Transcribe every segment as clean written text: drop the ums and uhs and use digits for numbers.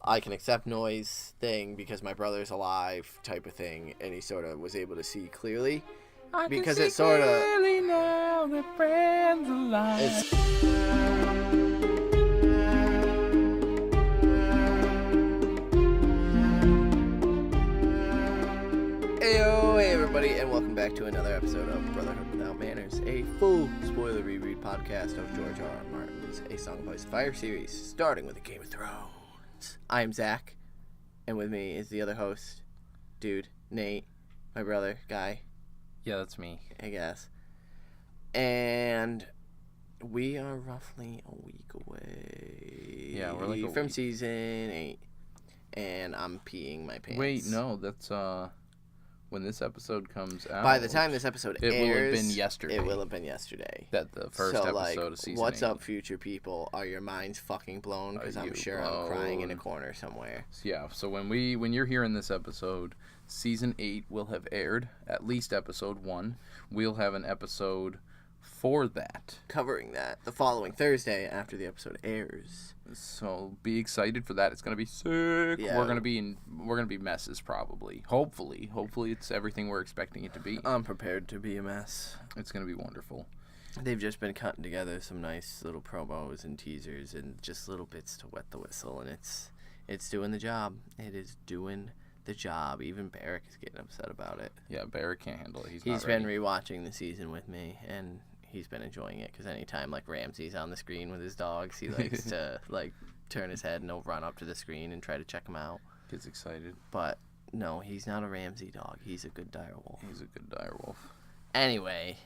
I can accept noise thing because my brother's alive type of thing, and he sort of was able to see clearly. Because it's sort of now that friends alive. Hey everybody, and welcome back to another episode of Brotherhood Without Manners, a full spoiler reread podcast of George R. R. Martin's A Song of Ice and Fire series, starting with the Game of Thrones. I'm Zach, and with me is the other host, dude, Nate, my brother, Guy. Yeah, that's me. I guess. And we are roughly a week away. Yeah, we're like from season 8, and I'm peeing my pants. Wait, no, that's when this episode comes out. By the time this episode airs, it will have been yesterday. It will have been yesterday. That the first episode of season 8. What's up, future people? Are your minds fucking blown? Because I'm sure I'm crying in a corner somewhere. Yeah. So when you're hearing this episode, season 8 will have aired. At least episode 1. We'll have an episode for that, covering that the following Thursday after the episode airs. So be excited for that. It's gonna be sick. Yeah. We're gonna be messes probably. Hopefully it's everything we're expecting it to be. I'm prepared to be a mess. It's gonna be wonderful. They've just been cutting together some nice little promos and teasers and just little bits to wet the whistle, and it's doing the job. It is doing the job. Even Barrick is getting upset about it. Yeah, Barrick can't handle it. He's been rewatching the season with me, and he's been enjoying it because anytime like Ramsay's on the screen with his dogs, he likes to like turn his head and he'll run up to the screen and try to check him out. Gets excited. But no, he's not a Ramsay dog. He's a good direwolf. He's a good direwolf. Anyway,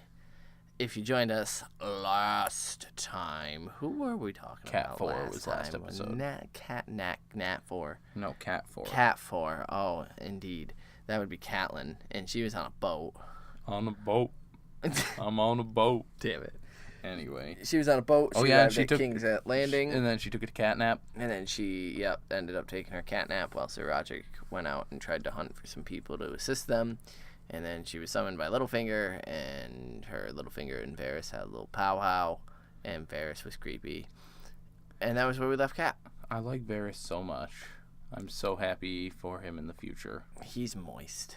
if you joined us last time, who were we talking about? Cat 4 was last episode. Nat 4. No, Cat 4. Cat 4. Oh, indeed. That would be Catelyn, and she was on a boat. On a boat. I'm on a boat. Damn it. Anyway. She was on a boat. She arrived at King's Landing. And then she took a cat nap. And then she, ended up taking her cat nap while Sir Roderick went out and tried to hunt for some people to assist them. And then she was summoned by Littlefinger, and her Littlefinger and Varys had a little powwow, and Varys was creepy. And that was where we left Cat. I like Varys so much. I'm so happy for him in the future. He's moist.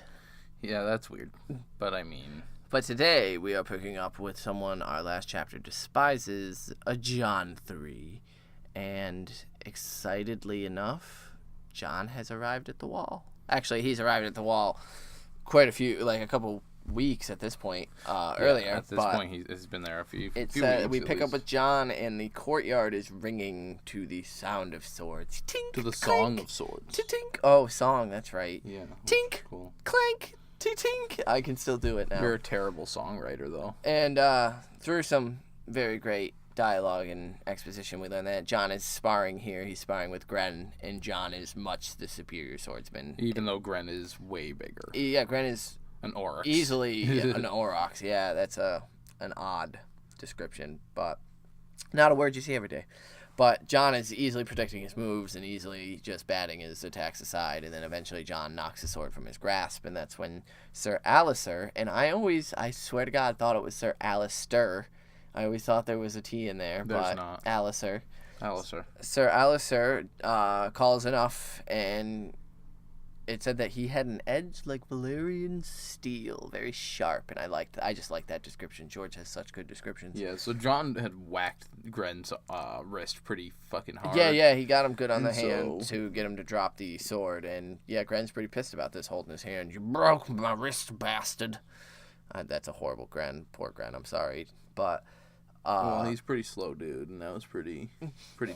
Yeah, that's weird. But I mean... But today, we are picking up with someone our last chapter despises, a Jon 3. And excitedly enough, Jon has arrived at the Wall. Actually, he's arrived at the Wall quite a couple weeks at this point, earlier. At this point, he's been there a few weeks. We pick up with Jon, and the courtyard is ringing to the sound of swords. Tink, to the clank, song of swords. Tink. Oh, song, that's right. Yeah. Tink, cool. clank. Tink. I can still do it now. You're a terrible songwriter, though. And through some very great dialogue and exposition, we learn that Jon is sparring here. He's sparring with Gren, and Jon is much the superior swordsman. Even though Gren is way bigger. Yeah, Gren is an Aurochs. Easily an Aurochs. Yeah, that's an odd description, but not a word you see every day. But Jon is easily predicting his moves and easily just batting his attacks aside, and then eventually Jon knocks the sword from his grasp, and that's when Sir Alistair, and I swear to God, thought it was Sir Alistair. I always thought there was a T in there, There's but not. Alistair. Sir Alistair calls enough, and it said that he had an edge like Valyrian steel, very sharp, and I just like that description. George has such good descriptions. Yeah, so Jon had whacked Gren's wrist pretty fucking hard. Yeah, he got him good on the hand to get him to drop the sword, and yeah, Gren's pretty pissed about this, holding his hand. You broke my wrist, bastard. That's a horrible Gren. Poor Gren, I'm sorry, but... well, he's pretty slow, dude, and that was pretty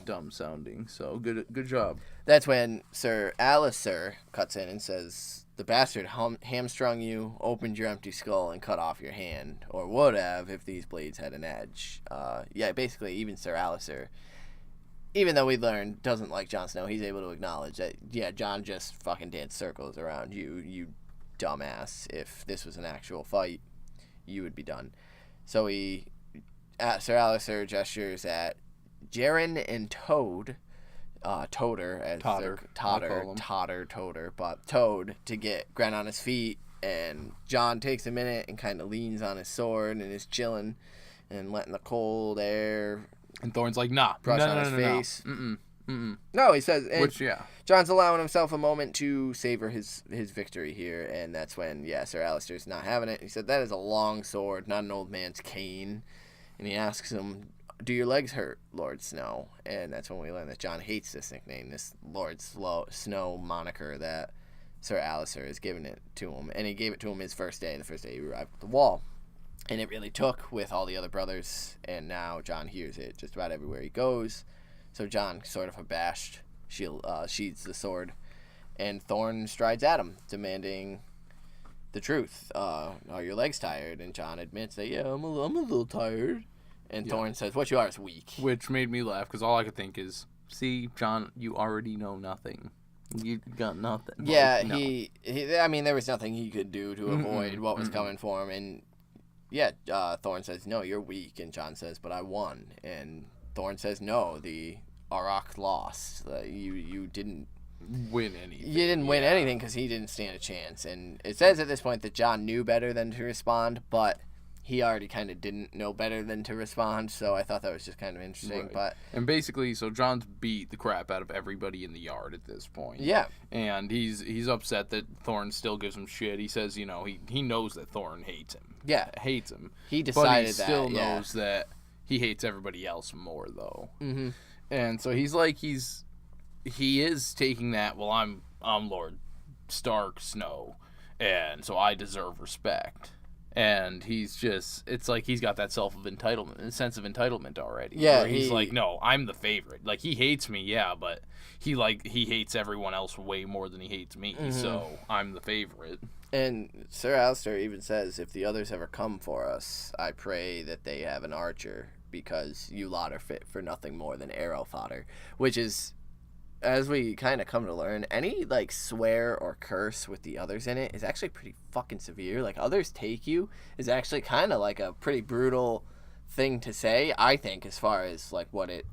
dumb sounding. So good job. That's when Sir Alistair cuts in and says, "The bastard hamstrung you, opened your empty skull, and cut off your hand, or would have if these blades had an edge." Basically, even Sir Alistair, even though we learned doesn't like Jon Snow, he's able to acknowledge that Jon just fucking danced circles around you dumbass. If this was an actual fight, you would be done. So Sir Alistair gestures at Jaren and Toad, Toder, as Toder, but Toad, to get Gren on his feet, and Jon takes a minute and kind of leans on his sword and is chilling and letting the cold air And Thorne's like, nah, brush no, on no, his no, no, face. no. No, he says... Which, yeah. Jon's allowing himself a moment to savor his victory here, and that's when, Sir Alistair's not having it. He said, that is a long sword, not an old man's cane. And he asks him, do your legs hurt, Lord Snow? And that's when we learn that Jon hates this nickname, this Lord Snow moniker that Sir Alistair has given it to him. And he gave it to him the first day he arrived at the Wall. And it really took with all the other brothers, and now Jon hears it just about everywhere he goes. So Jon, sort of abashed, sheathes the sword, and Thorne strides at him, demanding the truth. Are your legs tired? And Jon admits that, I'm a little tired. And Thorne says, what you are is weak. Which made me laugh, because all I could think is, see, Jon, you already know nothing. You got nothing. Yeah, like, no. There was nothing he could do to avoid what was coming for him. And, Thorne says, no, you're weak. And Jon says, but I won. And Thorne says, no, the Auroch lost. You didn't win anything. You didn't win anything because he didn't stand a chance. And it says at this point that Jon knew better than to respond, but he already kind of didn't know better than to respond, so I thought that was just kind of interesting. Right. And basically, so Jon's beat the crap out of everybody in the yard at this point. Yeah. And he's upset that Thorne still gives him shit. He says, he knows that Thorne hates him. Yeah. Hates him. He decided that. But he still knows that he hates everybody else more, though. Mm-hmm. And so he's like, he is taking that, well, I'm Lord Stark Snow, and so I deserve respect. And he's just, it's like he's got that sense of entitlement already. Yeah. Where he's like, no, I'm the favorite. Like, he hates me, yeah, but he hates everyone else way more than he hates me, so I'm the favorite. And Sir Alistair even says, if the others ever come for us, I pray that they have an archer, because you lot are fit for nothing more than arrow fodder. Which is, as we kind of come to learn, any, swear or curse with the others in it is actually pretty fucking severe. Like, others take you is actually kind of, a pretty brutal thing to say, I think, as far as,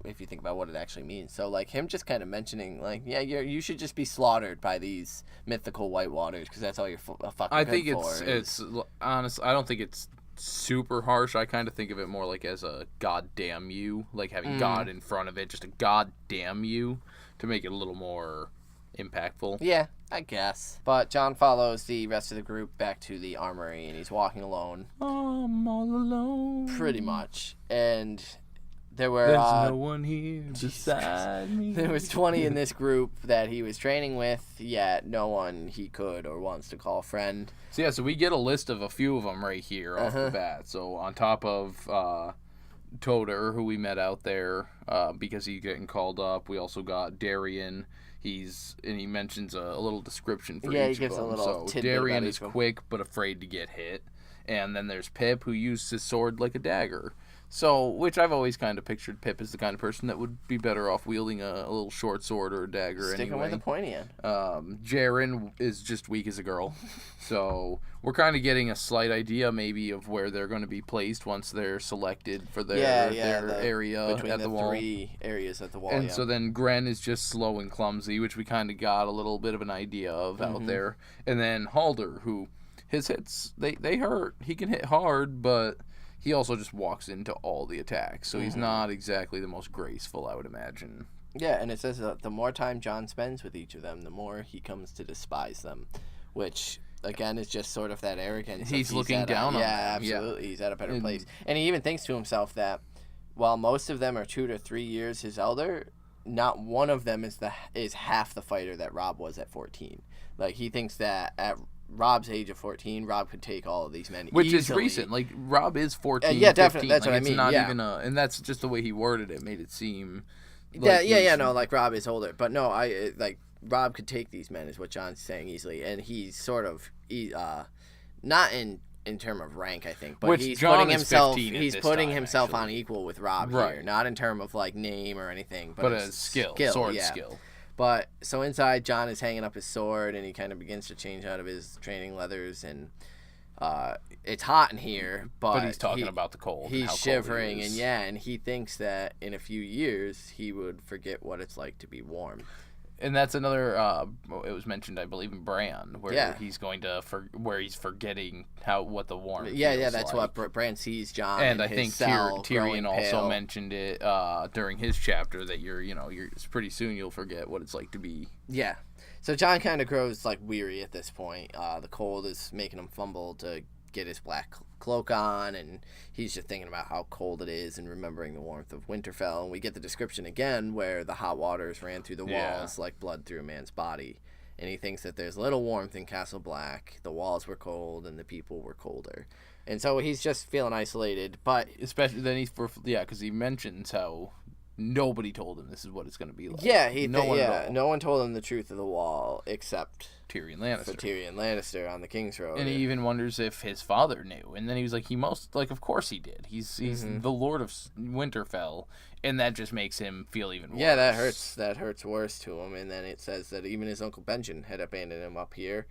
if you think about what it actually means. So, him just kind of mentioning, you should just be slaughtered by these mythical White Waters, because that's all you're fucking I think good for. it's honestly, I don't think it's super harsh. I kind of think of it more as a god damn you, having God in front of it, just a god damn you, to make it a little more impactful. Yeah, I guess. But Jon follows the rest of the group back to the armory, and he's walking alone. I'm all alone. Pretty much. And there's no one here beside me. There was 20 in this group that he was training with, yet no one he could or wants to call friend. So we get a list of a few of them right here off the bat. So on top of Toter, who we met out there because he's getting called up, we also got Darion. He mentions a little description for each of them. Yeah, he gives a little tidbit Darion about is quick but afraid to get hit. And then there's Pip, who used his sword like a dagger. So, which I've always kind of pictured Pip as the kind of person that would be better off wielding a little short sword or a dagger. Sticking with the pointy end. Jaren is just weak as a girl. So we're kind of getting a slight idea maybe of where they're going to be placed once they're selected for their area between at the wall. Three areas at the wall. And so then Gren is just slow and clumsy, which we kind of got a little bit of an idea of out there. And then Halder, who his hits, they hurt. He can hit hard, but he also just walks into all the attacks, so he's not exactly the most graceful, I would imagine. Yeah, and it says that the more time Jon spends with each of them, the more he comes to despise them, which, again, is just sort of that arrogance. He's looking down on them. Yeah, absolutely. He's at a better place. And he even thinks to himself that while most of them are 2 to 3 years his elder, not one of them is half the fighter that Robb was at 14. He thinks that at Robb's age of 14, Robb could take all of these men Which easily. is recent. Robb is 14, yeah, 15. Definitely. That's what I mean. It's not even and that's just the way he worded it. Made it seem Robb is older. But no, Robb could take these men is what Jon's saying easily. And he's sort of, not in terms of rank, I think, but Which he's Jon putting is himself, 15 at he's this putting time, himself actually. on equal with Robb here. Not in terms of, name or anything, but as skill, sword skill. But so inside, Jon is hanging up his sword, and he kind of begins to change out of his training leathers, and it's hot in here, but he's talking about the cold. He's shivering, and he thinks that in a few years he would forget what it's like to be warm. And that's another. It was mentioned, I believe, in Bran, where he's going to where he's forgetting what the warmth. Yeah, that's what Bran sees Jon. And in I think Tyrion also mentioned it during his chapter that you're pretty soon you'll forget what it's like to be. Yeah, so Jon kind of grows like weary at this point. The cold is making him fumble to get his black cloak on, and he's just thinking about how cold it is and remembering the warmth of Winterfell. And we get the description again where the hot waters ran through the walls like blood through a man's body, and he thinks that there's little warmth in Castle Black. The walls were cold and the people were colder, and so he's just feeling isolated. But especially then because he mentions how nobody told him this is what it's going to be like. No one told him the truth of the wall except Tyrion Lannister. For Tyrion Lannister on the King's Road. And he even wonders if his father knew. And then he was like, of course he did. He's the Lord of Winterfell, and that just makes him feel even worse. Yeah, that hurts worse to him. And then it says that even his Uncle Benjen had abandoned him up here.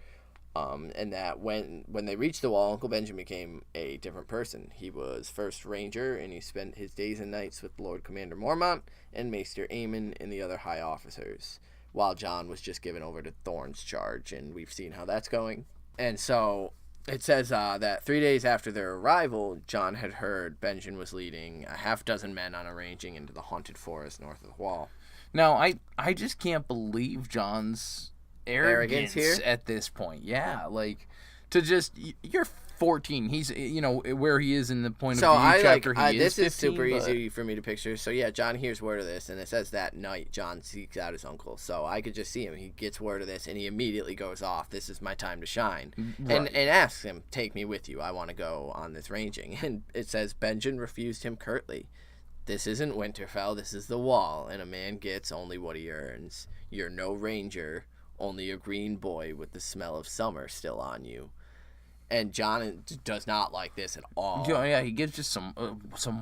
And that when they reached the wall, Uncle Benjen became a different person. He was first ranger, and he spent his days and nights with Lord Commander Mormont and Maester Aemon and the other high officers, while Jon was just given over to Thorne's charge, and we've seen how that's going. And so it says that 3 days after their arrival, Jon had heard Benjen was leading a half-dozen men on a ranging into the haunted forest north of the wall. Now, I just can't believe Jon's arrogance here at this point. Yeah, like to just you're 14. He's where he is in the point of view chapter. This is super easy for me to picture. So yeah, Jon hears word of this, and it says that night Jon seeks out his uncle. So I could just see him. He gets word of this, and he immediately goes off. This is my time to shine, and asks him, "Take me with you. I want to go on this ranging." And it says Benjen refused him curtly. This isn't Winterfell. This is the Wall, and a man gets only what he earns. You're no ranger. Only a green boy with the smell of summer still on you. And Jon does not like this at all. Yeah, he gives just some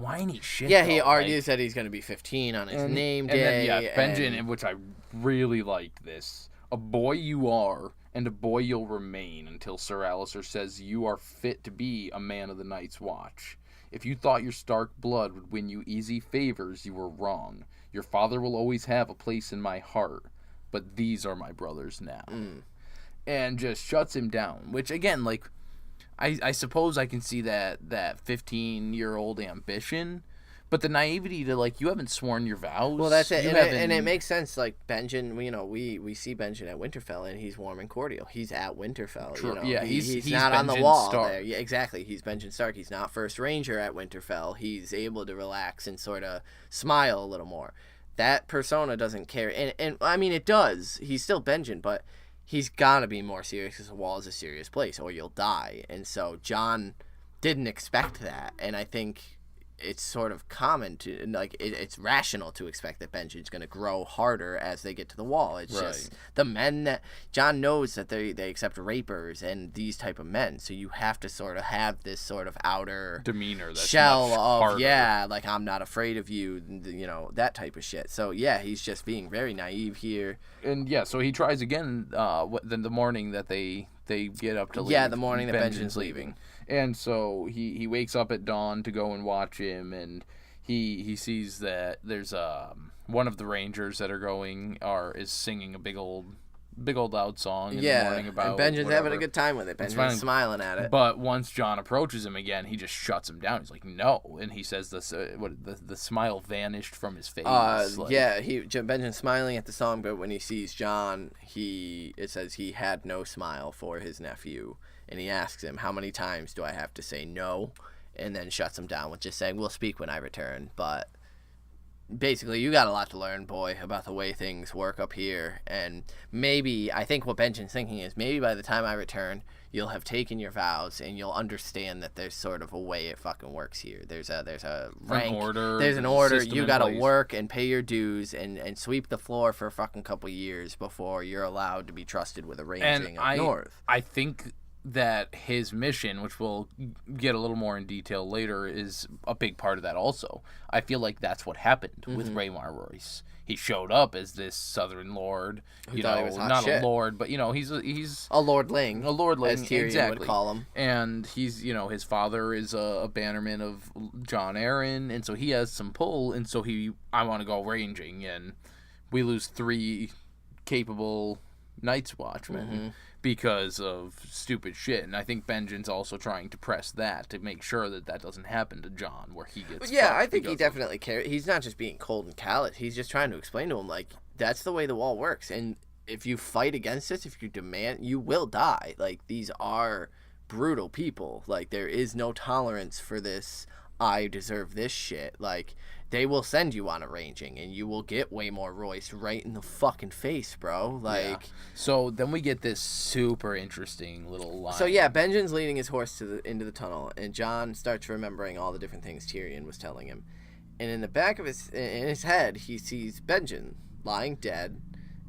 whiny shit. Yeah, he argues that he's going to be 15 on his name day. And then, Benjen, which I really liked this. A boy you are, and a boy you'll remain until Sir Alistair says you are fit to be a man of the Night's Watch. If you thought your Stark blood would win you easy favors, you were wrong. Your father will always have a place in my heart. But these are my brothers now. And just shuts him down. Which, again, like, I suppose I can see that 15-year-old ambition. But the naivety to, like, you haven't sworn your vows. Well, that's it. And it makes sense. Like, Benjen, we see Benjen at Winterfell, and he's warm and cordial. He's at Winterfell. True. Yeah, he's not on the wall there. Yeah, exactly. He's Benjen Stark. He's not first ranger at Winterfell. He's able to relax and sort of smile a little more. That persona doesn't care. And I mean, it does. He's still Benjen, but he's got to be more serious because the wall is a serious place or you'll die. And so Jon didn't expect that. And I think it's sort of common to, like, it's rational to expect that Benjen's going to grow harder as they get to the wall. It's just the men that Jon knows that they accept rapers and these type of men. So you have to sort of have this sort of outer demeanor, that's shell of harder. like, I'm not afraid of you, that type of shit. So yeah, he's just being very naive here. And yeah, so he tries again the morning that they get up to leave. Yeah, the morning that Benjen's leaving. And so he wakes up at dawn to go and watch him, and he sees that there's one of the rangers that are going is singing a big old loud song in the morning about and Benjen's whatever. Having a good time with it. Benjen's smiling at it. But once Jon approaches him again, he just shuts him down. He's like, no, and he says this the smile vanished from his face. Benjen's smiling at the song, but when he sees Jon, it says he had no smile for his nephew. And he asks him, how many times do I have to say no? And then shuts him down with just saying, we'll speak when I return. But basically, you got a lot to learn, boy, about the way things work up here. And maybe, I think what Benjen's thinking is, maybe by the time I return, you'll have taken your vows and you'll understand that there's sort of a way it fucking works here. There's a rank. There's an order. You got to work and pay your dues and sweep the floor for a fucking couple years before you're allowed to be trusted with a ranging up north. I think that his mission, which we'll get a little more in detail later, is a big part of that also. I feel like that's what happened with Rhaemar Royce. He showed up as this southern lord, not a lord, but he's a lordling. A lordling, as Tyrion would call him. And he's, his father is a bannerman of Jon Arryn, and so he has some pull, and so I want to go ranging, and we lose 3 capable Night's Watchman because of stupid shit. And I think Benjen's also trying to press that to make sure that that doesn't happen to Jon, where he gets I think he definitely cares. He's not just being cold and callous. He's just trying to explain to him, like, that's the way the wall works. And if you fight against this, if you demand, you will die. Like, these are brutal people. Like, there is no tolerance for this, I deserve this shit. Like, they will send you on a ranging, and you will get way more Royce right in the fucking face, bro. Like, so then we get this super interesting little line. So yeah, Benjen's leading his horse into the tunnel, and Jon starts remembering all the different things Tyrion was telling him. And in the back of his head, he sees Benjen lying dead,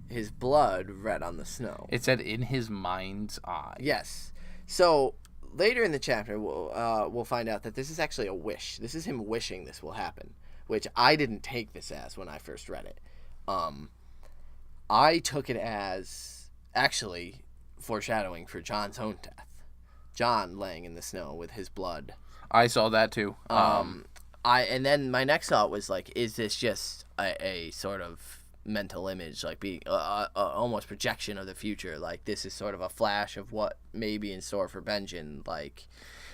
his blood red on the snow. It said in his mind's eye. Yes. So later in the chapter, we'll find out that this is actually a wish. This is him wishing this will happen, which I didn't take this as when I first read it. I took it as actually foreshadowing for Jon's own death. Jon laying in the snow with his blood. I saw that too. And then my next thought was like, is this just a sort of mental image, like being almost projection of the future? Like, this is sort of a flash of what may be in store for Benjen, like,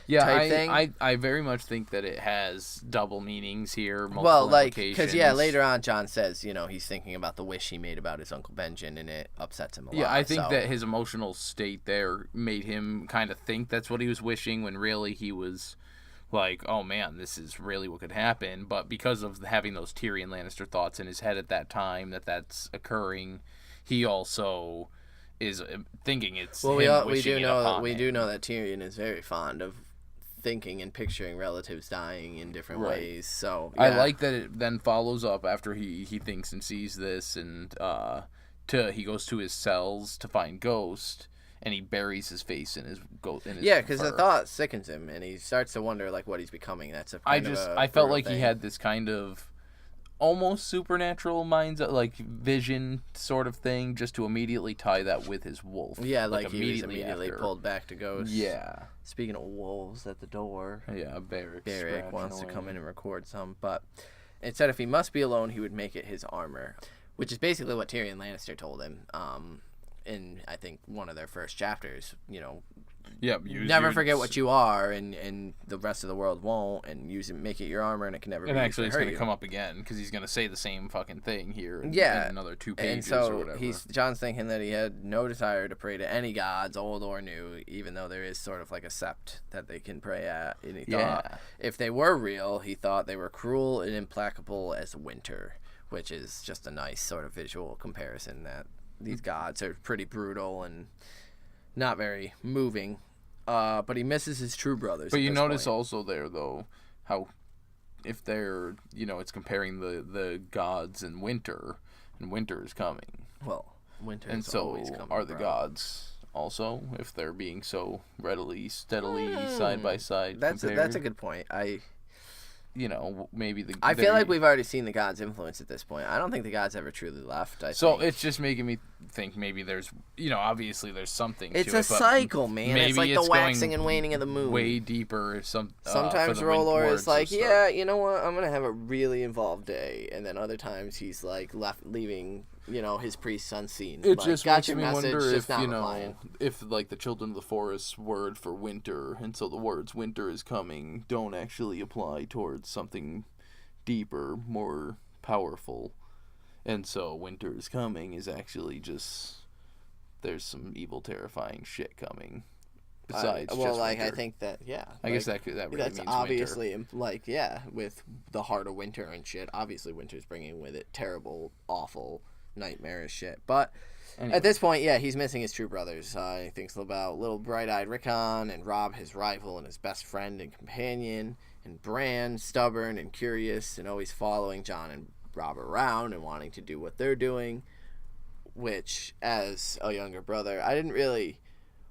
type thing. I very much think that it has double meanings here. Well, like, because later on Jon says, he's thinking about the wish he made about his Uncle Benjen, and it upsets him a lot. Yeah, I think that his emotional state there made him kind of think that's what he was wishing, when really he was like, oh man, this is really what could happen. But because of having those Tyrion Lannister thoughts in his head at that time, that's occurring, he also is thinking it's him wishing it upon him. We do know that Tyrion is very fond of thinking and picturing relatives dying in different ways. So yeah. I like that it then follows up after he thinks and sees this, and he goes to his cells to find Ghost, and he buries his face in his because the thought sickens him, and he starts to wonder like what he's becoming. I felt like he had this kind of almost supernatural like vision sort of thing, just to immediately tie that with his wolf. Yeah, like he was immediately pulled back to Ghost. Yeah. Speaking of wolves at the door. Yeah, Barrick wants to come in and record some, but it said if he must be alone, he would make it his armor, which is basically what Tyrion Lannister told him. In I think one of their first chapters, never forget what you are, and the rest of the world won't, and make it your armor, and it can never. And actually, it's going to come up again because he's going to say the same fucking thing here. In another 2 pages and so or whatever. Jon's thinking that he had no desire to pray to any gods, old or new, even though there is sort of like a sept that they can pray at. And he thought if they were real, he thought they were cruel and implacable as winter, which is just a nice sort of visual comparison that. These gods are pretty brutal and not very moving, but he misses his true brothers. But you notice also there, though, how if they're, it's comparing the gods and winter is coming. Well, winter and is so always coming, are the gods also, if they're being so steadily side by side. That's a good point. Maybe I feel like we've already seen the gods' influence at this point. I don't think the gods ever truly left. It's just making me think maybe there's, obviously there's something to it. It's a cycle, man. It's like the waxing and waning of the moon. Way deeper. Sometimes Rolor is like, yeah, you know what? I'm going to have a really involved day. And then other times he's like leaving his priests unseen. It like, just got makes your me message, wonder just if, if like the Children of the Forest word for winter, and so the words winter is coming don't actually apply towards something deeper, more powerful. And so winter is coming is actually just, there's some evil, terrifying shit coming. Besides just winter. I think that, I guess that really that's means obviously, winter. With the heart of winter and shit, obviously winter's bringing with it terrible, awful, nightmarish shit. But anyway. At this point, he's missing his true brothers. He thinks about little bright-eyed Rickon, and Robb, his rival and his best friend and companion, and Bran, stubborn and curious and always following Jon and Robb around and wanting to do what they're doing, which, as a younger brother, I didn't really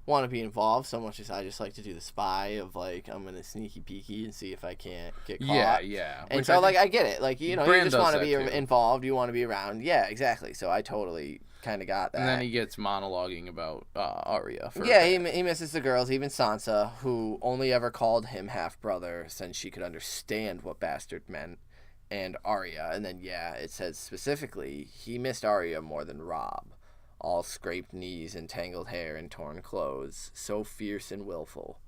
want to be involved so much as I just like to do the spy of like, I'm gonna sneaky peeky and see if I can't get caught. And which so I get it, like, you just want to be involved, you want to be around. Yeah, so I totally kind of got that. And then he gets monologuing about Arya. He misses the girls, even Sansa, who only ever called him half brother since she could understand what bastard meant, and Arya. And then it says specifically he missed Arya more than Robb. all scraped knees and tangled hair and torn clothes, so fierce and willful.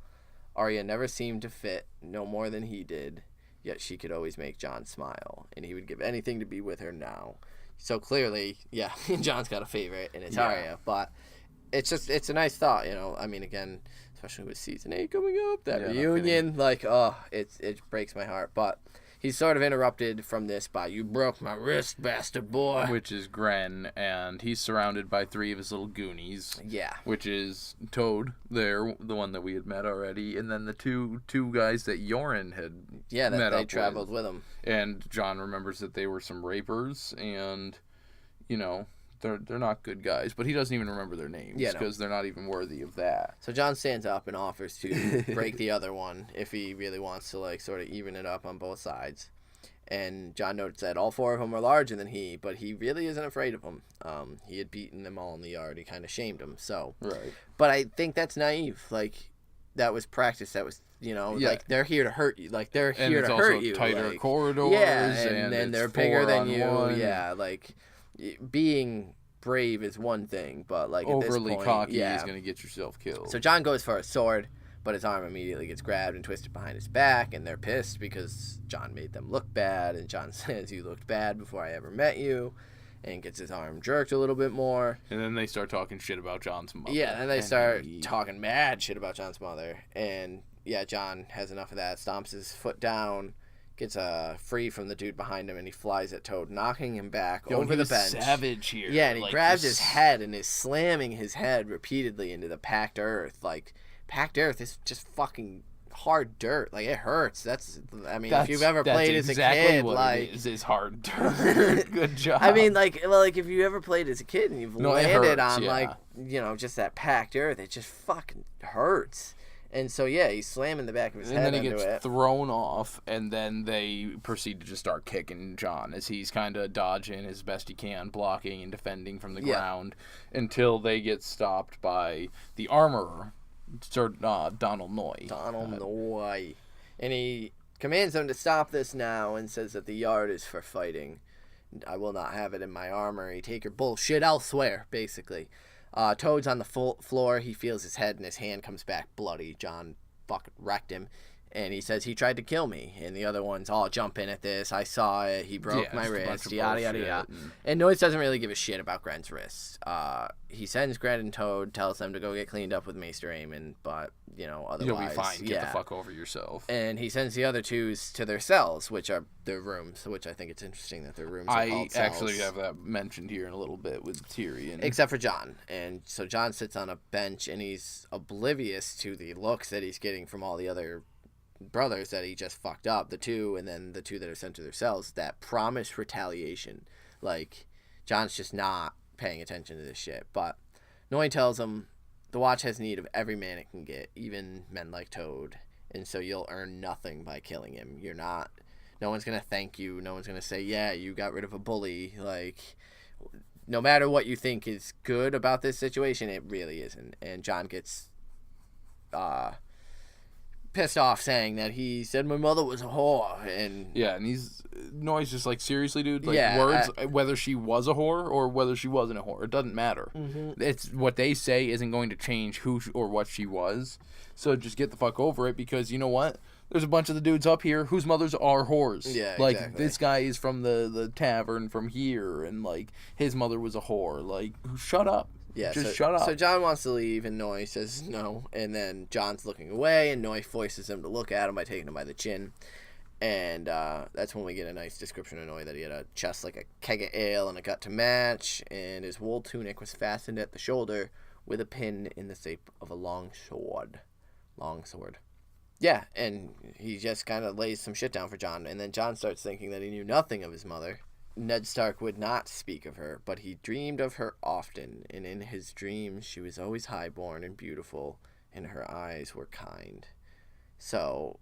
Arya never seemed to fit, no more than he did, yet she could always make Jon smile, and he would give anything to be with her now. So clearly, yeah, Jon's got a favorite, and it's Arya, but it's a nice thought, you know. I mean, again, especially with season 8 coming up, that reunion, like, it breaks my heart, but he's sort of interrupted from this by, "You broke my wrist, bastard boy." Which is Gren, and he's surrounded by 3 of his little goonies. Yeah. Which is Toad, there, the one that we had met already, and then the two guys that Yoren had met they traveled with him. And Jon remembers that they were some rapers, and, you know, they're not good guys, but he doesn't even remember their names because they're not even worthy of that. So Jon stands up and offers to break the other one if he really wants to, like, sort of even it up on both sides. And Jon notes that all 4 of them are larger than he, but he really isn't afraid of them. He had beaten them all in the yard. He kind of shamed them. So, right. But I think that's naive. Like, that was practice. That was, you know, like, they're here to hurt you. Like, they're here to hurt you. Tighter like, corridors. Yeah, and then they're bigger than you. 4-on-1. Yeah, like, being brave is one thing, but, like, overly at this point, cocky is going to get yourself killed. So Jon goes for a sword, but his arm immediately gets grabbed and twisted behind his back, and they're pissed because Jon made them look bad, and Jon says, "You looked bad before I ever met you," and gets his arm jerked a little bit more. And then they start talking shit about Jon's mother. Yeah, and they start talking mad shit about Jon's mother, and yeah, Jon has enough of that, stomps his foot down, gets free from the dude behind him, and he flies at Toad, knocking him back over the bench. Savage here. Yeah, and he grabs his head and is slamming his head repeatedly into the packed earth. Like, packed earth is just fucking hard dirt. Like, it hurts. If you've ever played as a kid, like, it is hard dirt. Good job. I mean, like if you ever played as a kid and you've landed on like, you know, just that packed earth, it just fucking hurts. And so, yeah, he's slamming the back of his head into it. And then he gets thrown off, and then they proceed to just start kicking Jon as he's kind of dodging as best he can, blocking and defending from the ground until they get stopped by the armorer, Sir Donald Noy. Noy. And he commands them to stop this now and says that the yard is for fighting. "I will not have it in my armory. Take your bullshit elsewhere," basically. Toad's on the floor. He feels his head and his hand comes back bloody. Jon fucking wrecked him. And he says, "He tried to kill me." And the other ones all jump in at this. "I saw it. He broke my wrist." Yada, yada, yada. And Noyce doesn't really give a shit about Gren's wrist. He sends Gren and Toad, tells them to go get cleaned up with Maester Aemon. But, you know, otherwise... You'll be fine. Get the fuck over yourself. And he sends the other 2s to their cells, which are their rooms. Which I think it's interesting that their rooms are called cells. I actually have that mentioned here in a little bit with Tyrion. Except for Jon. And so Jon sits on a bench, and he's oblivious to the looks that he's getting from all the other brothers that he just fucked up, the 2, and then the 2 that are sent to their cells, that promised retaliation. Like, Jon's just not paying attention to this shit. But Noy tells him the Watch has need of every man it can get, even men like Toad, and so you'll earn nothing by killing him. No one's gonna thank you. No one's gonna say, "Yeah, you got rid of a bully." Like, no matter what you think is good about this situation, it really isn't. And Jon gets pissed off, saying that he said my mother was a whore, and Noy's just like, seriously, dude, like, words, whether she was a whore or whether she wasn't a whore, it doesn't matter. It's what they say isn't going to change who or what she was, so just get the fuck over it, because you know what, there's a bunch of the dudes up here whose mothers are whores. Like, this guy is from the tavern from here, and like, his mother was a whore. Like, shut up. Yeah, shut up. So Jon wants to leave, and Noy says no. And then Jon's looking away, and Noy forces him to look at him by taking him by the chin. And that's when we get a nice description of Noy, that he had a chest like a keg of ale and a gut to match, and his wool tunic was fastened at the shoulder with a pin in the shape of a long sword. Yeah, and he just kind of lays some shit down for Jon, and then Jon starts thinking that he knew nothing of his mother. Ned Stark would not speak of her, but he dreamed of her often, and in his dreams she was always highborn and beautiful, and her eyes were kind. So,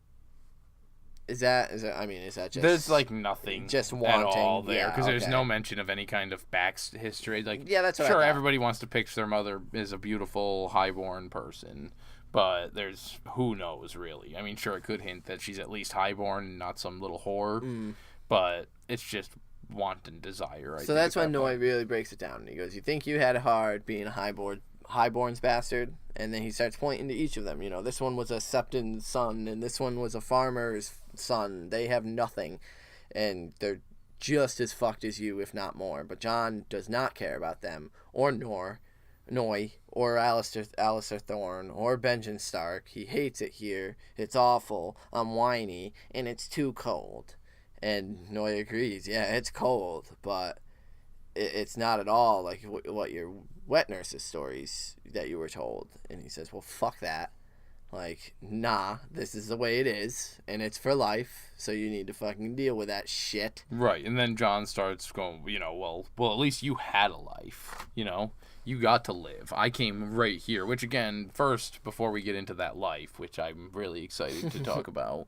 is that just... There's, like, nothing just wanting, at all there, because there's no mention of any kind of back history. Like, yeah, that's what sure, I thought. Everybody wants to picture their mother as a beautiful, highborn person, but there's... who knows, really? I mean, sure, it could hint that she's at least highborn and not some little whore, but it's just want and desire. So that's when Noi really breaks it down. He goes, you think you had it hard being a highborn's bastard? And then he starts pointing to each of them. You know, this one was a septon's son, and this one was a farmer's son. They have nothing, and they're just as fucked as you, if not more. But Jon does not care about them, or Noi, or Alistair Thorne, or Benjen Stark. He hates it here. It's awful. I'm whiny, and it's too cold. And Noi agrees, yeah, it's cold, but it's not at all like what your wet nurse's stories that you were told. And he says, well, fuck that. Like, nah, this is the way it is, and it's for life, so you need to fucking deal with that shit. Right, and then Jon starts going, you know, well, at least you had a life, you know? You got to live. I came right here, which, again, first, before we get into that life, which I'm really excited to talk about,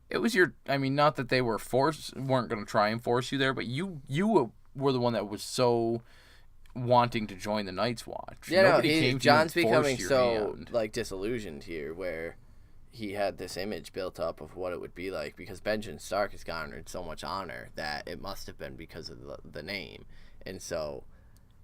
it was not that they weren't going to try and force you there, but you were the one that was so wanting to join the Night's Watch. Yeah, Nobody came to Jon's you and forced becoming your so hand. like disillusioned here, where he had this image built up of what it would be like, because Benjen Stark has garnered so much honor that it must have been because of the name. And so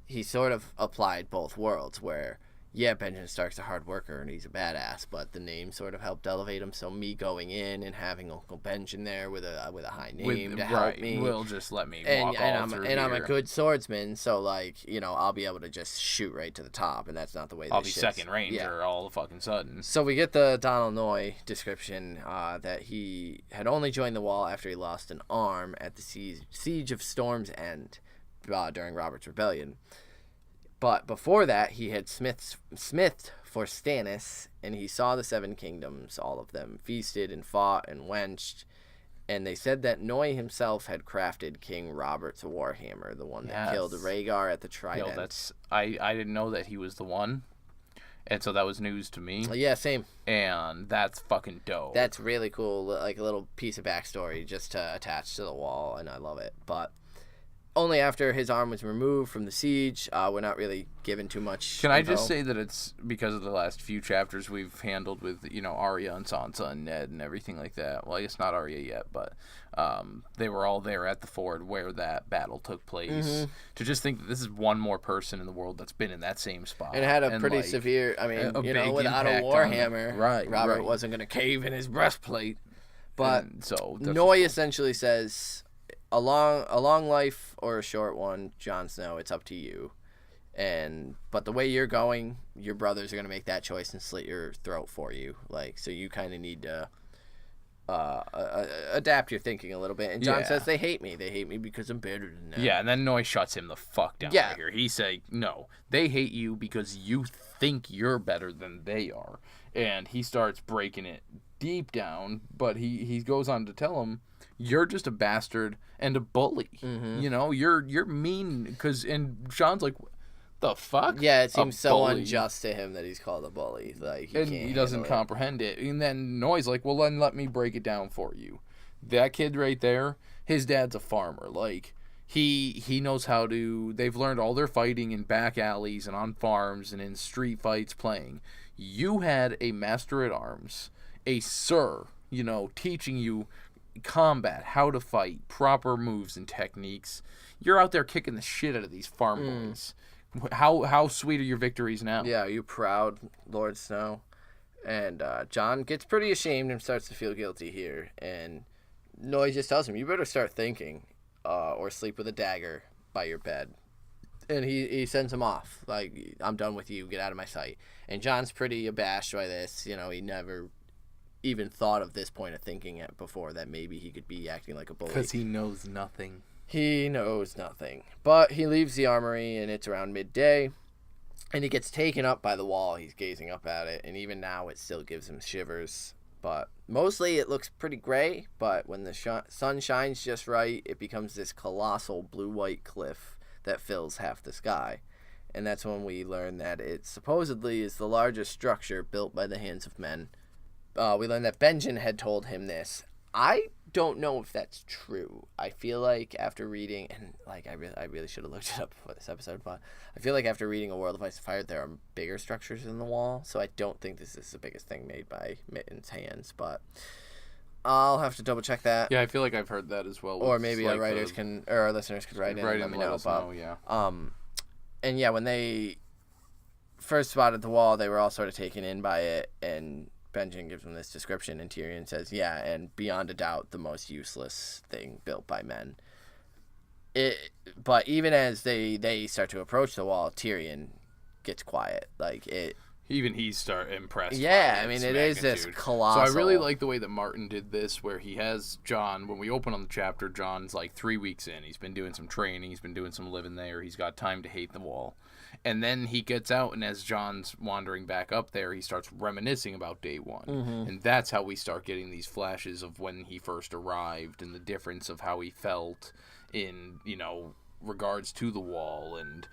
he sort of applied both worlds, where yeah, Benjen Stark's a hard worker and he's a badass, but the name sort of helped elevate him. So me going in and having Uncle Benjen there with a high name to help me will just let me and walk all through I'm a here. good swordsman, so like, you know, I'll be able to just shoot right to the top, and that's not the way I'll be second ranger all of a fucking sudden. So we get the Donald Noi description that he had only joined the Wall after he lost an arm at the siege of Storm's End during Robert's Rebellion. But before that, he had smithed for Stannis, and he saw the Seven Kingdoms, all of them, feasted and fought and wenched. And they said that Noi himself had crafted King Robert's warhammer, the one that killed Rhaegar at the Trident. Yo, I didn't know that he was the one, and so that was news to me. Yeah, same. And that's fucking dope. That's really cool, like a little piece of backstory just to attach to the wall, and I love it. But only after his arm was removed from the siege. We're not really given too much Can info. I just say that it's because of the last few chapters we've handled with, you know, Arya and Sansa and Ned and everything like that. Well, I guess not Arya yet, but they were all there at the ford where that battle took place. Mm-hmm. To just think that this is one more person in the world that's been in that same spot. And had a pretty severe, I mean, you know, without a warhammer, Robert wasn't going to cave in his breastplate. But so Noi essentially says, a long life or a short one, Jon Snow, it's up to you. But the way you're going, your brothers are going to make that choice and slit your throat for you. Like, so you kind of need to adapt your thinking a little bit. And Jon says, they hate me. They hate me because I'm better than them. Yeah, and then Noi shuts him the fuck down right here. He say, no, they hate you because you think you're better than they are. And he starts breaking it deep down, but he goes on to tell him, you're just a bastard and a bully. Mm-hmm. You know, you're mean, and Jon's like, the fuck? Yeah, it seems so unjust to him that he's called a bully. Like, he doesn't comprehend it. And then Noi's like, well, then let me break it down for you. That kid right there, his dad's a farmer. Like, he knows how to. They've learned all their fighting in back alleys and on farms and in street fights playing. You had a master at arms, a sir, you know, teaching you combat, how to fight, proper moves and techniques. You're out there kicking the shit out of these farm boys. How sweet are your victories now? Yeah, are you proud, Lord Snow? And Jon gets pretty ashamed and starts to feel guilty here. And Noi just tells him, you better start thinking or sleep with a dagger by your bed. And he sends him off. Like, I'm done with you. Get out of my sight. And Jon's pretty abashed by this. You know, he never even thought of this point of thinking it before, that maybe he could be acting like a bully. Because he knows nothing. He knows nothing. But he leaves the armory, and it's around midday, and he gets taken up by the wall. He's gazing up at it, and even now it still gives him shivers. But mostly it looks pretty gray, but when the sun shines just right, it becomes this colossal blue-white cliff that fills half the sky. And that's when we learn that it supposedly is the largest structure built by the hands of men. We learned that Benjen had told him this. I don't know if that's true. I feel like after reading, and like I really should have looked it up before this episode, but I feel like after reading A World of Ice and Fire, there are bigger structures in the wall, so I don't think this is the biggest thing made by Mitten's hands. But I'll have to double check that. Yeah, I feel like I've heard that as well. Or maybe our writers can, or our listeners could write in and let me know about. Yeah. And yeah, when they first spotted the wall, they were all sort of taken in by it, and Benjen gives them this description, and Tyrion says, yeah, and beyond a doubt, the most useless thing built by men. But even as they start to approach the wall, Tyrion gets quiet. Like, it... Even he's impressed. Yeah, I mean, it is this colossal... So I really like the way that Martin did this, where he has Jon, when we open on the chapter, Jon's like 3 weeks in. He's been doing some training, he's been doing some living there, he's got time to hate the wall. And then he gets out, and as Jon's wandering back up there, he starts reminiscing about day one. Mm-hmm. And that's how we start getting these flashes of when he first arrived, and the difference of how he felt in, regards to the wall, and,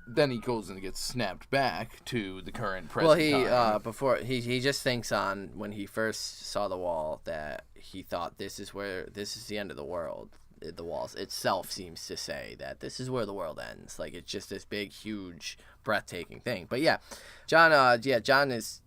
then he goes and gets snapped back to the current present time. Before he just thinks on when he first saw the wall that he thought this is the end of the world. The walls itself seems to say that this is where the world ends. Like, it's just this big, huge, breathtaking thing. But yeah, Jon is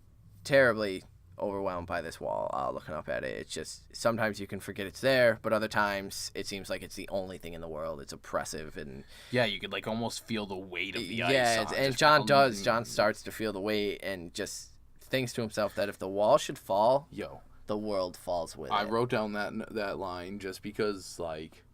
terribly overwhelmed by this wall. Looking up at it, it's just sometimes you can forget it's there, but other times it seems like it's the only thing in the world. It's oppressive, and you could like almost feel the weight of the ice. Yeah, and Jon does. Jon starts to feel the weight and just thinks to himself that if the wall should fall, the world falls with it. I wrote down that line just because, like,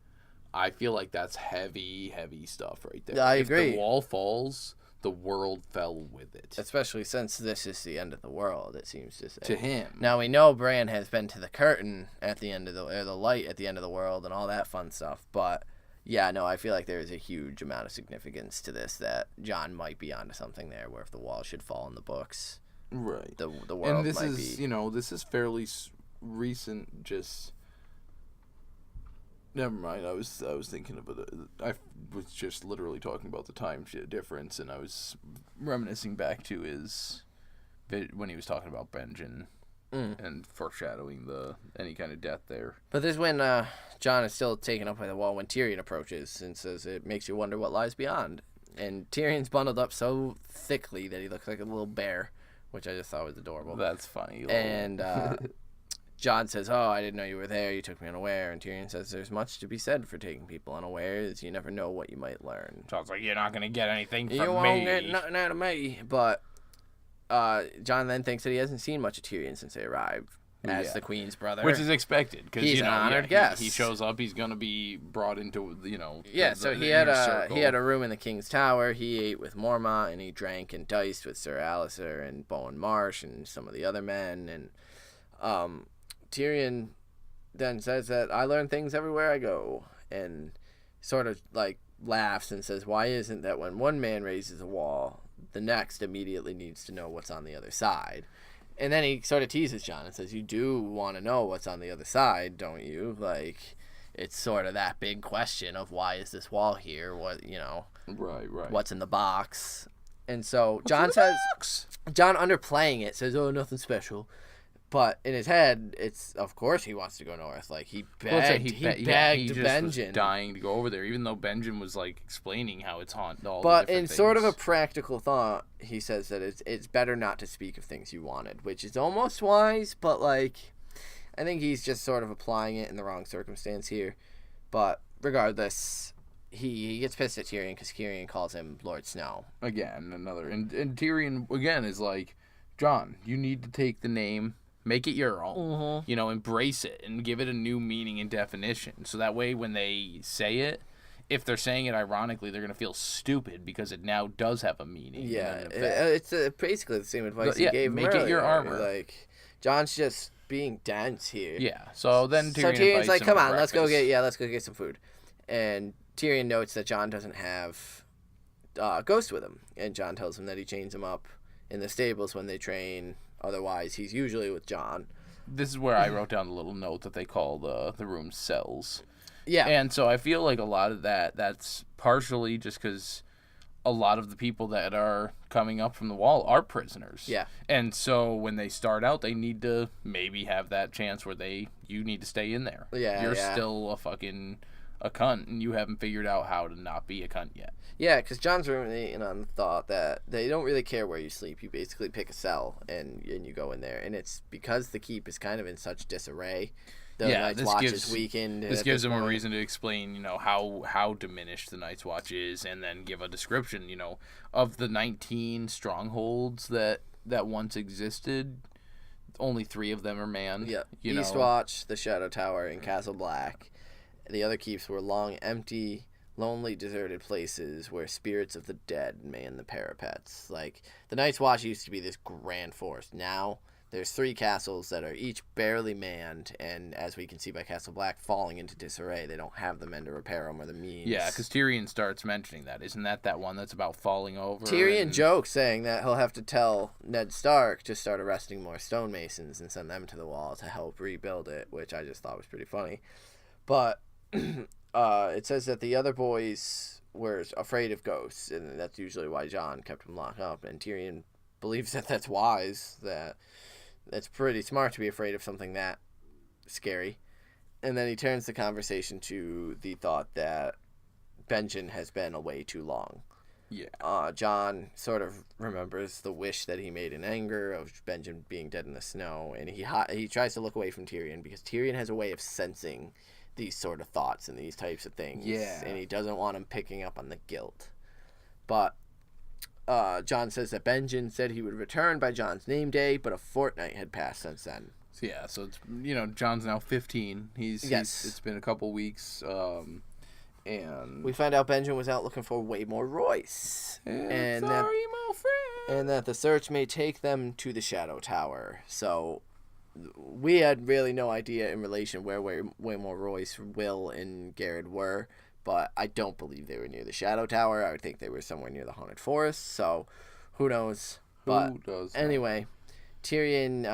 I feel like that's heavy stuff right there. I agree. If the wall falls, the world fell with it. Especially since this is the end of the world, it seems to say. To him. Now, we know Bran has been to the curtain at the end of the light at the end of the world and all that fun stuff, but yeah, no, I feel like there is a huge amount of significance to this, that Jon might be onto something there, where if the wall should fall in the books, right, the world and this might is, be... this is fairly recent, just... Never mind. I was thinking about it. I was just literally talking about the time difference, and I was reminiscing back to when he was talking about Benjen and foreshadowing any kind of death there. But this is when Jon is still taken up by the wall when Tyrion approaches and says it makes you wonder what lies beyond. And Tyrion's bundled up so thickly that he looks like a little bear, which I just thought was adorable. That's funny. And Jon says, oh, I didn't know you were there. You took me unaware. And Tyrion says, there's much to be said for taking people unawares. You never know what you might learn. Sounds like you're not going to get anything from me. You won't get nothing out of me. But Jon then thinks that he hasn't seen much of Tyrion since they arrived as the Queen's brother. Which is expected. Because he's an honored guest. He shows up. He's going to be brought into, so he had a room in the King's Tower. He ate with Mormont, and he drank and diced with Sir Alliser and Bowen Marsh and some of the other men. And Tyrion then says that I learn things everywhere I go, and sort of like laughs and says, why isn't that when one man raises a wall, the next immediately needs to know what's on the other side? And then he sort of teases Jon and says, you do want to know what's on the other side, don't you? Like, it's sort of that big question of why is this wall here? What, right. What's in the box? And so Jon says, Jon underplaying it says, oh, nothing special. But in his head, it's, of course he wants to go north. Like, he begged Benjen. Was dying to go over there, even though Benjen was, like, explaining how it's haunted. But in sort of a practical thought, he says that it's better not to speak of things you wanted, which is almost wise, but, like, I think he's just sort of applying it in the wrong circumstance here. But regardless, he gets pissed at Tyrion because Tyrion calls him Lord Snow. Again, and Tyrion, again, is like, Jon, you need to take the name... Make it your own, embrace it and give it a new meaning and definition. So that way when they say it, if they're saying it ironically, they're going to feel stupid because it now does have a meaning. Yeah, it's basically the same advice he gave make it your armor. Like, Jon's just being dense here. Yeah, so then Tyrion's like, come on, let's go get some food. And Tyrion notes that Jon doesn't have Ghost with him. And Jon tells him that he chains him up in the stables when they train. Otherwise, he's usually with Jon. This is where I wrote down a little note that they call the room cells. Yeah. And so I feel like a lot of that's partially just because a lot of the people that are coming up from the wall are prisoners. Yeah. And so when they start out, they need to maybe have that chance where you need to stay in there. Yeah. You're still a fucking a cunt, and you haven't figured out how to not be a cunt yet. Yeah, because John's ruminating on the thought that they don't really care where you sleep. You basically pick a cell and you go in there. And it's because the keep is kind of in such disarray. The Night's Watch is weakened. This gives them a reason to explain, how diminished the Night's Watch is, and then give a description, of the 19 strongholds that once existed. Only 3 of them are manned. Yeah, Eastwatch, the Shadow Tower, and Castle Black. The other keeps were long, empty, lonely, deserted places where spirits of the dead man the parapets. Like, the Night's Watch used to be this grand forest. Now, there's 3 castles that are each barely manned, and as we can see by Castle Black, falling into disarray. They don't have the men to repair them or the means. Yeah, because Tyrion starts mentioning that. Isn't that one that's about falling over? Tyrion jokes, saying that he'll have to tell Ned Stark to start arresting more stonemasons and send them to the wall to help rebuild it, which I just thought was pretty funny. But it says that the other boys were afraid of ghosts, and that's usually why Jon kept them locked up, and Tyrion believes that that's wise, that it's pretty smart to be afraid of something that scary. And then he turns the conversation to the thought that Benjen has been away too long. Yeah. Jon sort of remembers the wish that he made in anger of Benjen being dead in the snow, and he tries to look away from Tyrion because Tyrion has a way of sensing these sort of thoughts and these types of things. Yeah. And he doesn't want him picking up on the guilt. But Jon says that Benjen said he would return by Jon's name day, but a fortnight had passed since then. Yeah, so it's Jon's now 15. It's been a couple weeks, and we find out Benjen was out looking for Waymore Royce, and my friend, and that the search may take them to the Shadow Tower. So we had really no idea in relation where Waymore Royce, Will, and Garrett were. But I don't believe they were near the Shadow Tower. I would think they were somewhere near the Haunted Forest. So, who knows? But anyway, Tyrion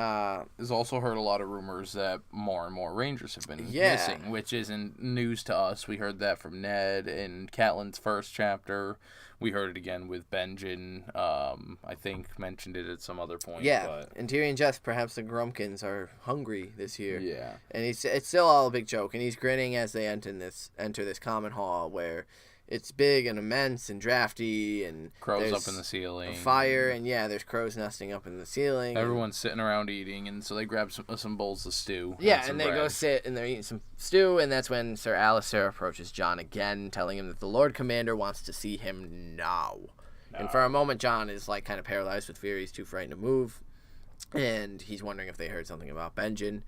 has also heard a lot of rumors that more and more Rangers have been missing, which isn't news to us. We heard that from Ned in Catelyn's first chapter. We heard it again with Benjen. I think mentioned it at some other point. Yeah, but... and Tyrion just perhaps the Grumpkins are hungry this year. Yeah, and it's still all a big joke, and he's grinning as they enter this common hall where it's big and immense and drafty, and crows up in the ceiling, fire, and there's crows nesting up in the ceiling. Everyone's sitting around eating, and so they grab some bowls of stew. Yeah, and they go sit, and they're eating some stew, and that's when Sir Alistair approaches Jon again, telling him that the Lord Commander wants to see him now. And for a moment, Jon is like kind of paralyzed with fear. He's too frightened to move, and he's wondering if they heard something about Benjen.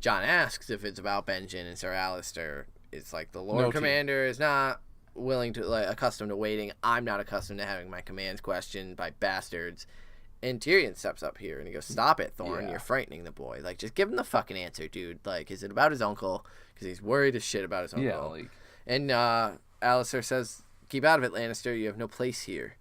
Jon asks if it's about Benjen, and Sir Alistair is like, the Lord Commander is not willing to accustomed to waiting. I'm not accustomed to having my commands questioned by bastards. And Tyrion steps up here and he goes, "Stop it, Thorne. You're frightening the boy. Like, just give him the fucking answer, dude. Like, is it about his uncle? Because he's worried as shit about his uncle." Yeah, and Alistair says, "Keep out of it, Lannister. You have no place here."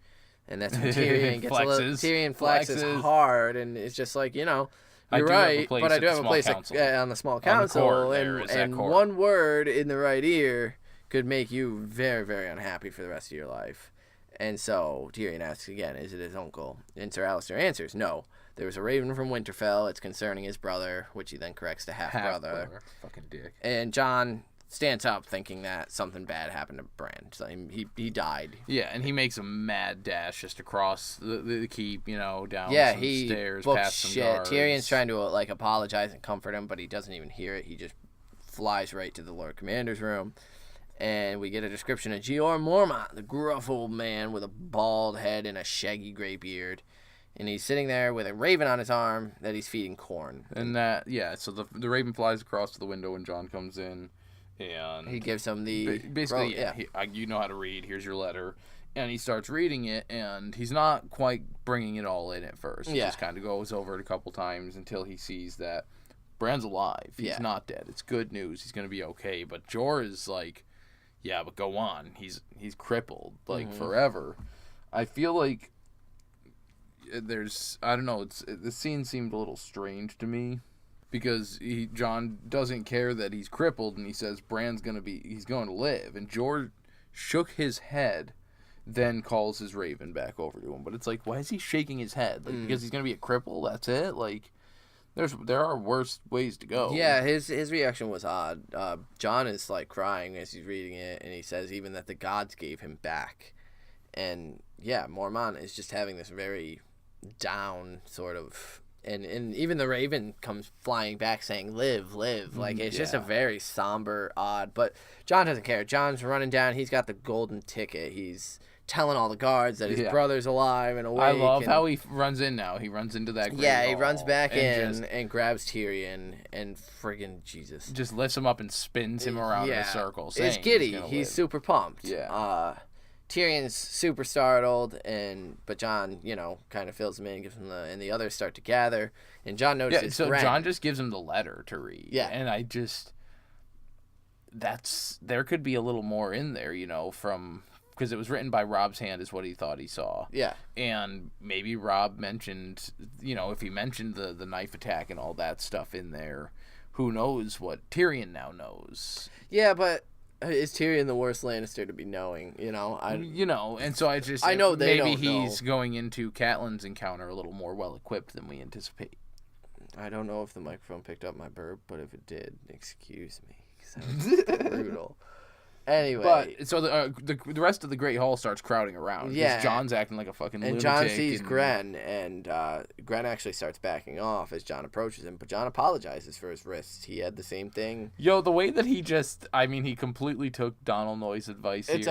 And that's when Tyrion gets Tyrion flexes hard, and it's just like, you're right, but I do have a place on the small council, and one word in the right ear could make you very, very unhappy for the rest of your life. And so Tyrion asks again, is it his uncle? And Sir Alistair answers, no. There was a raven from Winterfell. It's concerning his brother, which he then corrects to half-brother. Fucking dick. And Jon stands up thinking that something bad happened to Bran. So he died. Yeah, and he makes a mad dash just across the keep, down some stairs, past some guards. Tyrion's trying to apologize and comfort him, but he doesn't even hear it. He just flies right to the Lord Commander's room. And we get a description of Jeor Mormont, the gruff old man with a bald head and a shaggy gray beard. And he's sitting there with a raven on his arm that he's feeding corn. And so the raven flies across to the window when Jon comes in. And he gives him the... Basically, you know how to read. Here's your letter. And he starts reading it, and he's not quite bringing it all in at first. He just kind of goes over it a couple times until he sees that Bran's alive. He's not dead. It's good news. He's going to be okay. But Jor is like... Yeah, but go on. He's crippled, forever. I feel like there's... I don't know. The scene seemed a little strange to me. Because Jon doesn't care that he's crippled, and he says Bran's he's going to live. And Jor shook his head, then calls his raven back over to him. But it's like, why is he shaking his head? Like, because he's going to be a cripple? That's it? Like, There are worse ways to go. Yeah, his reaction was odd. Jon is like crying as he's reading it, and he says even that the gods gave him back. And yeah, Mormont is just having this very down sort of, and even the raven comes flying back saying live, live. Like it's just a very somber, odd, but Jon doesn't care. Jon's running down, he's got the golden ticket. He's telling all the guards that his brother's alive and awake. I love how he runs in now. He runs into that great hall he runs back and grabs Tyrion and friggin' Jesus. Just lifts him up and spins him around in a circle. It's giddy. He's super pumped. Yeah. Tyrion's super startled, but Jon, kind of fills him in, gives him and the others start to gather, and Jon notices. So Jon just gives him the letter to read. Yeah, and there could be a little more in there, because it was written by Rob's hand, is what he thought he saw. Yeah, and maybe Rob mentioned, if he mentioned the knife attack and all that stuff in there, who knows what Tyrion now knows? Yeah, but. Is Tyrion the worst Lannister to be knowing? And so I know maybe he's going into Catelyn's encounter a little more well equipped than we anticipate. I don't know if the microphone picked up my burp, but if it did, excuse me. That was brutal. Anyway, but so the rest of the Great Hall starts crowding around. Yeah, Jon's acting like a fucking lunatic. And Jon sees Gren, and Gren actually starts backing off as Jon approaches him. But Jon apologizes for his wrists. He had the same thing. Yo, the way that he completely took Donal Noye's advice. It's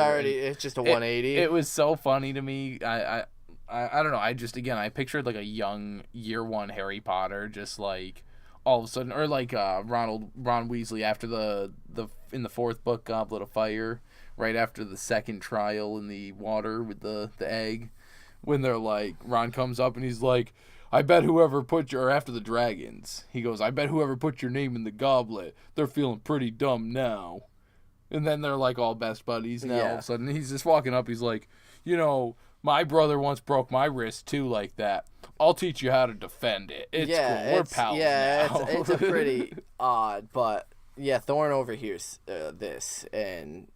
just a 180. It was so funny to me. I don't know. I pictured like a young year one Harry Potter, just like. All of a sudden, or like Ron Weasley after in the fourth book, Goblet of Fire, right after the second trial in the water with the egg, when they're like, Ron comes up and he's like, I bet whoever after the dragons, he goes, I bet whoever put your name in the goblet, they're feeling pretty dumb now. And then they're like all best buddies now. All of a sudden, he's just walking up, he's like, my brother once broke my wrist too like that. I'll teach you how to defend it. It's cool. We're pals now. It's a pretty odd, but Thorne overhears this and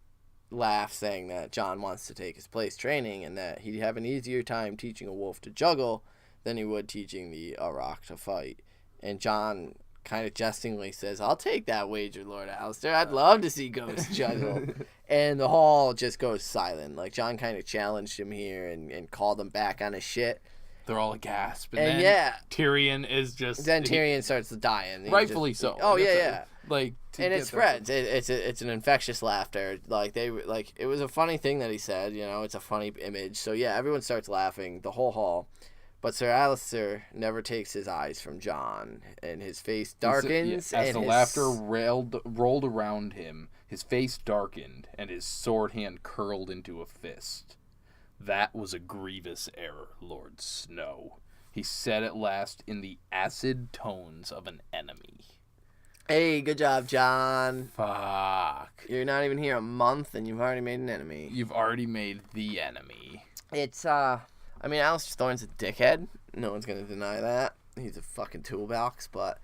laughs, saying that Jon wants to take his place training and that he'd have an easier time teaching a wolf to juggle than he would teaching the Auroch to fight. And Jon kind of jestingly says, I'll take that wager, Lord Alistair. I'd love to see ghosts juggle. And the hall just goes silent. Like, Jon kind of challenged him here and called him back on his shit. They're all aghast. And then Tyrion is just... Then Tyrion starts dying. Rightfully so. Oh, yeah. Like, and it spreads. It's an infectious laughter. It was a funny thing that he said. It's a funny image. So yeah, everyone starts laughing. The whole hall. But Sir Alistair never takes his eyes from Jon, and his face darkens. As the laughter rolled around him, his face darkened, and his sword hand curled into a fist. That was a grievous error, Lord Snow, he said at last in the acid tones of an enemy. Hey, good job, Jon. Fuck. You're not even here a month, and you've already made an enemy. You've already made the enemy. It's, Alistair Thorne's a dickhead. No one's going to deny that. He's a fucking toolbox, but...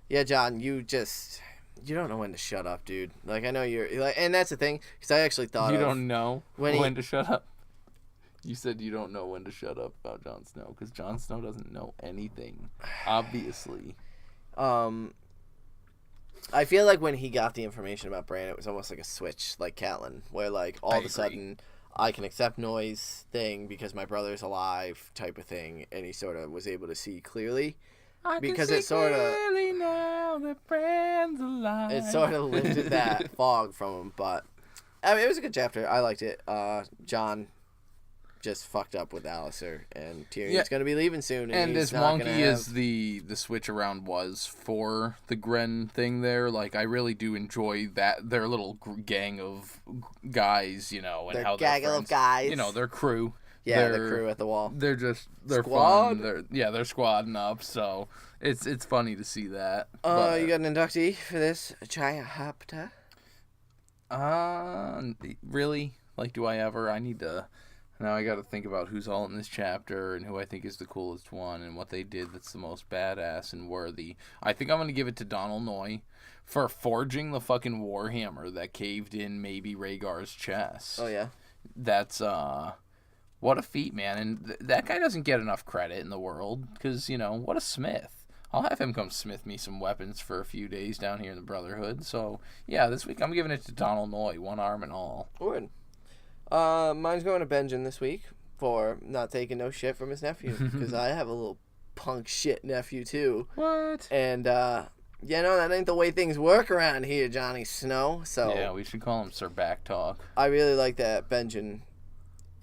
Yeah, Jon, you don't know when to shut up, dude. Like, I know you're... Like, and that's the thing, because I actually thought You don't know when to shut up? You said you don't know when to shut up about Jon Snow, because Jon Snow doesn't know anything, obviously. I feel like when he got the information about Bran, it was almost like a switch, like Catelyn, where, like, all of a sudden... I can accept Noye's thing because my brother's alive type of thing, and he sort of was able to see clearly. Because it sort of clearly now that Bran's alive. It sort of lifted that fog from him, but it was a good chapter. I liked it. Jon just fucked up with Alistair, and Tyrion's going to be leaving soon. And as wonky as the switch around was for the Gren thing there, like, I really do enjoy that their little gang of guys, and how they're gaggle of guys. Their crew. Yeah, the crew at the wall. They're squad? Fun. They're squadding up, so it's funny to see that. You got an inductee for this chapter? Really? Like, do I ever? I need to... Now I got to think about who's all in this chapter and who I think is the coolest one and what they did that's the most badass and worthy. I think I'm going to give it to Donal Noye for forging the fucking warhammer that caved in maybe Rhaegar's chest. Oh, yeah? That's, what a feat, man. And that guy doesn't get enough credit in the world because, what a smith. I'll have him come smith me some weapons for a few days down here in the Brotherhood. So, yeah, this week I'm giving it to Donald Noy, one arm and all. Good. Mine's going to Benjamin this week for not taking no shit from his nephew, because I have a little punk shit nephew too. What? And, that ain't the way things work around here, Johnny Snow. So yeah, we should call him Sir Backtalk. I really like that Benjamin.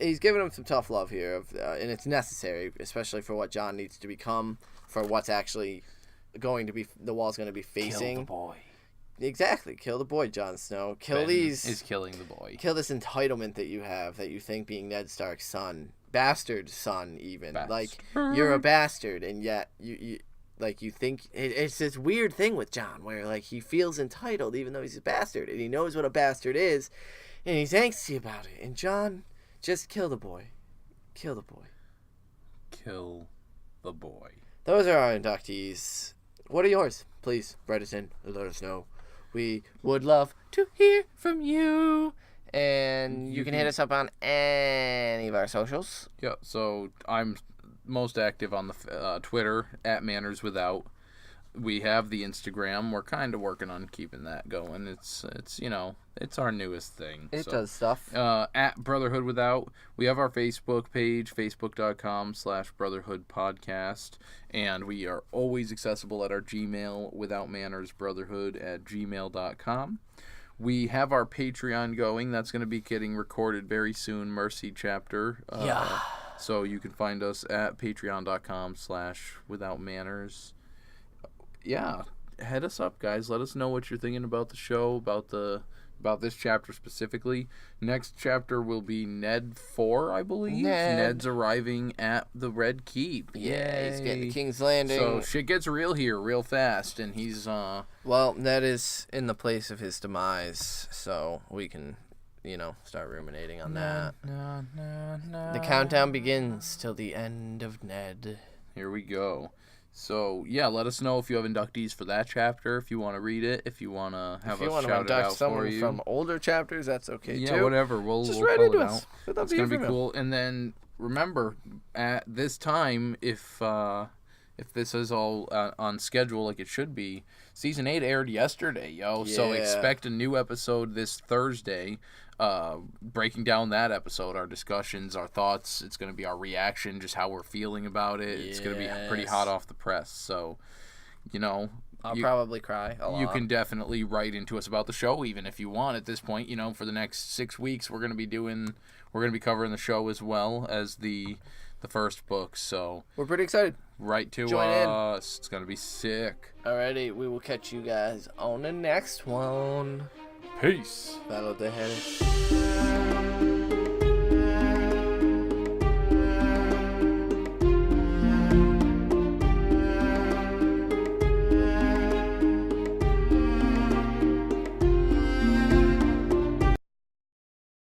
He's giving him some tough love here, and it's necessary, especially for what Jon needs to become, for what's actually going to be, the wall's going to be facing. Kill the boy. Exactly. Kill the boy, Jon Snow. Ben is killing the boy. Kill this entitlement that you have, that you think being Ned Stark's son, bastard son even. Bastard. Like, you're a bastard, and yet you think, it's this weird thing with Jon, where, like, he feels entitled even though he's a bastard, and he knows what a bastard is, and he's angsty about it. And Jon, just kill the boy. Kill the boy. Kill the boy. Those are our inductees. What are yours? Please write us in and let us know. We would love to hear from you. And you can hit us up on any of our socials. Yeah, so I'm most active on the Twitter, @MannersWithout. We have the Instagram. We're kind of working on keeping that going. It's it's our newest thing. It does stuff. At Brotherhood Without. We have our Facebook page, facebook.com/Brotherhood Podcast. And we are always accessible at our Gmail, withoutmannersbrotherhood@gmail.com. We have our Patreon going. That's going to be getting recorded very soon, Mercy Chapter. Yeah. So you can find us at patreon.com/withoutmanners. Yeah, head us up, guys. Let us know what you're thinking about the show, about this chapter specifically. Next chapter will be Ned 4, I believe. Ned's arriving at the Red Keep. Yeah, he's getting to King's Landing. So shit gets real here real fast, and he's Well, Ned is in the place of his demise, so we can, start ruminating on that. The countdown begins till the end of Ned. Here we go. So, yeah, let us know if you have inductees for that chapter, if you want to read it, if you want to have us shout it out for you. From older chapters, that's okay, too. Yeah, whatever. We'll write into it us. out. It's going to be cool. And then, remember, at this time, if this is all on schedule like it should be, Season 8 aired yesterday, yo. Yeah. So expect a new episode this Thursday. Breaking down that episode, our discussions, our thoughts. It's going to be our reaction, just how we're feeling about it. It's going to be pretty hot off the press. So, I'll probably cry a lot. You can definitely write into us about the show, even if you want at this point. For the next 6 weeks, we're going to be covering the show as well as the first book. So we're pretty excited. Write to Join us. in. It's going to be sick. Alrighty, we will catch you guys on the next one. Peace. Battle of the Head.